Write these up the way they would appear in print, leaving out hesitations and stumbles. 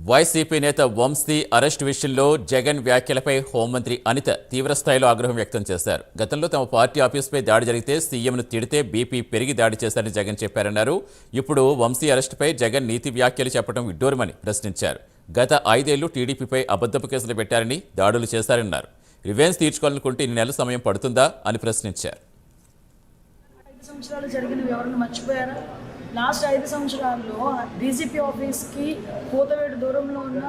YCP నేత Vamsi arrest విషయంలో జగన్ వ్యాఖ్యలపై హోంమంత్రి అనిత తీవ్రస్థాయిలో ఆగ్రహం వ్యక్తం చేశారు. గతంలో తమ పార్టీ ఆఫీసుపై దాడి జరిగితే సీఎంను తిడితే బీపీ పెరిగి దాడి చేశారని జగన్ చెప్పారన్నారు. ఇప్పుడు వంశీ అరెస్టుపై జగన్ నీతి వ్యాఖ్యలు చెప్పడం విడ్డూరమని ప్రశ్నించారు. గత 5 ఏళ్లు టీడీపీపై అబద్ధపు కేసులు పెట్టారని, దాడులు చేశారన్నారు. రివెంజ్ తీర్చుకోవాలనుకుంటే ఇన్ని నెలల సమయం పడుతుందా అని ప్రశ్నించారు. 5 సంవత్సరాలు జరిగినవి ఎవరైనా మర్చిపోయారా? లాస్ట్ 5 సంవత్సరాల్లో డీజీపీ ఆఫీస్కి కోతవేడు దూరంలో ఉన్న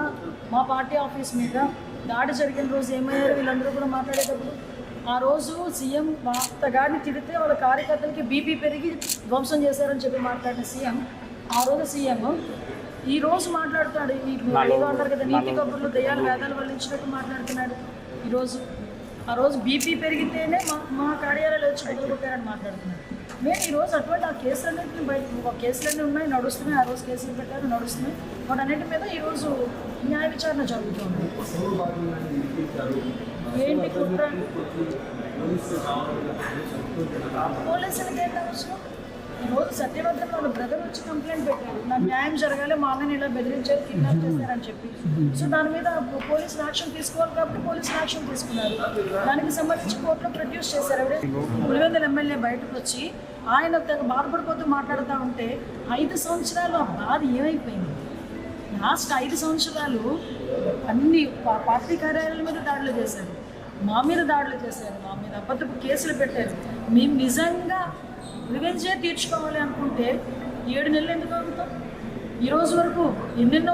మా పార్టీ ఆఫీస్ మీద దాడి జరిగిన రోజు ఏమయ్యారు వీళ్ళందరూ కూడా మాట్లాడేటప్పుడు? ఆ రోజు సీఎం గారిని తిడితే వాళ్ళ కార్యకర్తలకి బీపీ పెరిగి ధ్వంసం చేశారని చెప్పి మాట్లాడిన సీఎం, ఆ రోజు సీఎం ఈ రోజు మాట్లాడుతున్నాడు. ఏదో అంటారు కదా, నీతి కబుర్లు దయ్యాలు వేదాలు వల్లించినట్టు మాట్లాడుతున్నాడు. ఆ రోజు బీపీ పెరిగితేనే మా కార్యాలయాలు వచ్చి బయటపెట్టారని మాట్లాడుతున్నాడు. మేము ఈరోజు అటువంటి ఆ కేసులన్నింటినీ కేసులన్నీ ఉన్నాయి, నడుస్తున్నాయి. ఆ రోజు కేసులు పెట్టారు, నడుస్తున్నాయి. వాటన్నిటి మీద ఈరోజు న్యాయ విచారణ జరుగుతుంది. ఏంటి కుట్ర? పోలీసులకి ఏంటి అవసరం? ఈరోజు సత్యవర్ధన్ వాళ్ళ బ్రదర్ వచ్చి కంప్లైంట్ పెట్టారు, నాకు న్యాయం జరగాలి, మా అన్నని ఇలా బెదిరించారు, కిడ్నాప్ చేశారని చెప్పి. సో దాని మీద పోలీసులు యాక్షన్ తీసుకోవాలి కాబట్టి పోలీసులు యాక్షన్ తీసుకున్నారు. దానికి సంబంధించి కోర్టులో ప్రొడ్యూస్ చేశారు. పులివెందుల ఎమ్మెల్యే బయటకు వచ్చి ఆయన బాధపడిపోతూ మాట్లాడుతూ ఉంటే 5 సంవత్సరాలు ఆ బాధ ఏమైపోయింది? లాస్ట్ 5 సంవత్సరాలు అన్ని పార్టీ కార్యాలయాల మీద దాడులు చేశారు, మా మీద దాడులు చేశారు, మా మీద అబద్ధపు కేసులు పెట్టారు. మేము నిజంగా రివెంజే తీర్చుకోవాలి అనుకుంటే 7 నెలలు ఎందుకు ఆగుతాం? ఈరోజు వరకు ఎన్నెన్నో